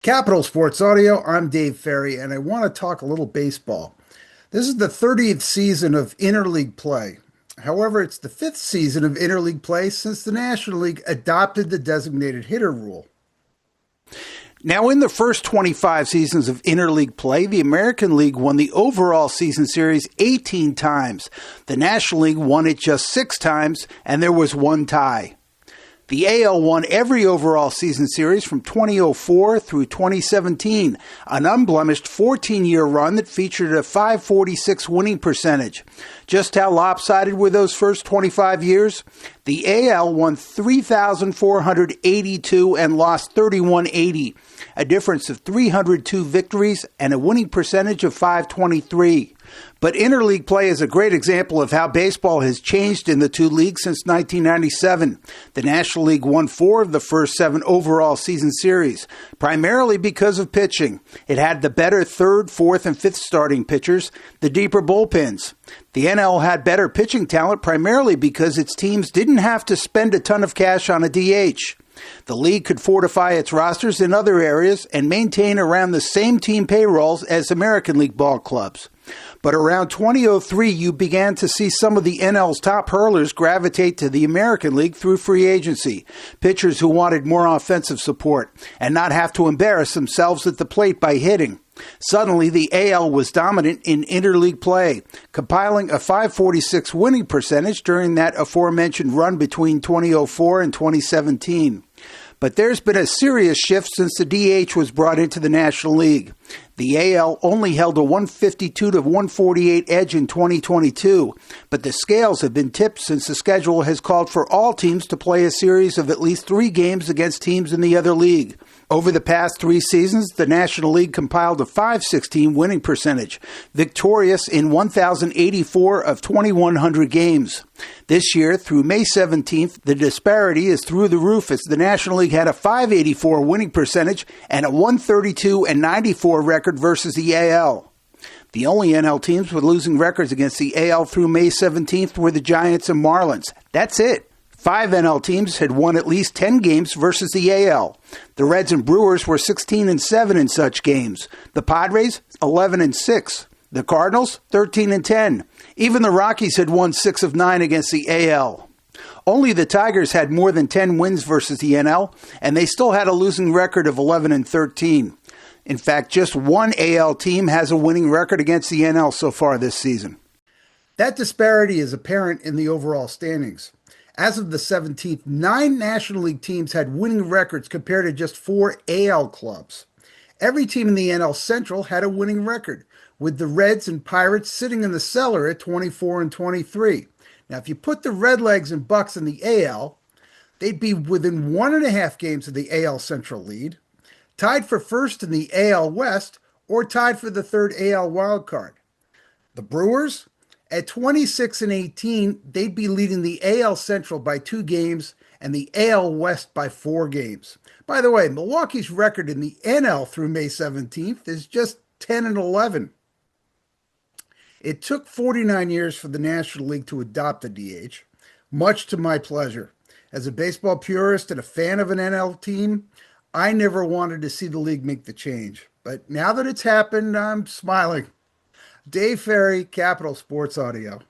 Capital Sports Audio, I'm Dave Ferry, and I want to talk a little baseball. This is the 30th season of interleague play. However, it's the fifth season of interleague play since the National League adopted the designated hitter rule. Now, in the first 25 seasons of interleague play, the American League won the overall season series 18 times. The National League won it just 6 times, and there was one tie. The AL won every overall season series from 2004 through 2017, an unblemished 14-year run that featured a .546 winning percentage. Just how lopsided were those first 25 years? The AL won 3,482 and lost 3,180, a difference of 302 victories and a winning percentage of .523. But interleague play is a great example of how baseball has changed in the two leagues since 1997. The National League won 4 of the first 7 overall season series, primarily because of pitching. It had the better 3rd, 4th, and 5th starting pitchers, the deeper bullpens. The NL had better pitching talent primarily because its teams didn't have to spend a ton of cash on a DH. The league could fortify its rosters in other areas and maintain around the same team payrolls as American League ball clubs. But around 2003, you began to see some of the NL's top hurlers gravitate to the American League through free agency, pitchers who wanted more offensive support and not have to embarrass themselves at the plate by hitting. Suddenly, the AL was dominant in interleague play, compiling a .546 winning percentage during that aforementioned run between 2004 and 2017. But there's been a serious shift since the DH was brought into the National League. The AL only held a 152 to 148 edge in 2022, but the scales have been tipped since the schedule has called for all teams to play a series of at least 3 games against teams in the other league. Over the past 3 seasons, the National League compiled a .516 winning percentage, victorious in 1,084 of 2,100 games. This year, through May 17th, the disparity is through the roof as the National League had a .584 winning percentage and a 132 and 94 record versus the AL. The only NL teams with losing records against the AL through May 17th were the Giants and Marlins. That's it. 5 NL teams had won at least 10 games versus the AL. The Reds and Brewers were 16-7 in such games. The Padres, 11-6. The Cardinals, 13-10. Even the Rockies had won 6 of 9 against the AL. Only the Tigers had more than 10 wins versus the NL, and they still had a losing record of 11-13. In fact, just one AL team has a winning record against the NL so far this season. That disparity is apparent in the overall standings. As of the 17th, 9 National League teams had winning records compared to just 4 AL clubs. Every team in the NL Central had a winning record, with the Reds and Pirates sitting in the cellar at 24 and 23. Now, if you put the Redlegs and Bucks in the AL, they'd be within 1.5 games of the AL Central lead, tied for first in the AL West, or tied for the 3rd AL wildcard. The Brewers, at 26 and 18, they'd be leading the AL Central by 2 games and the AL West by 4 games. By the way, Milwaukee's record in the NL through May 17th is just 10 and 11. It took 49 years for the National League to adopt the DH, much to my pleasure. As a baseball purist and a fan of an NL team, I never wanted to see the league make the change. But now that it's happened, I'm smiling. Dave Ferry, Capital Sports Audio.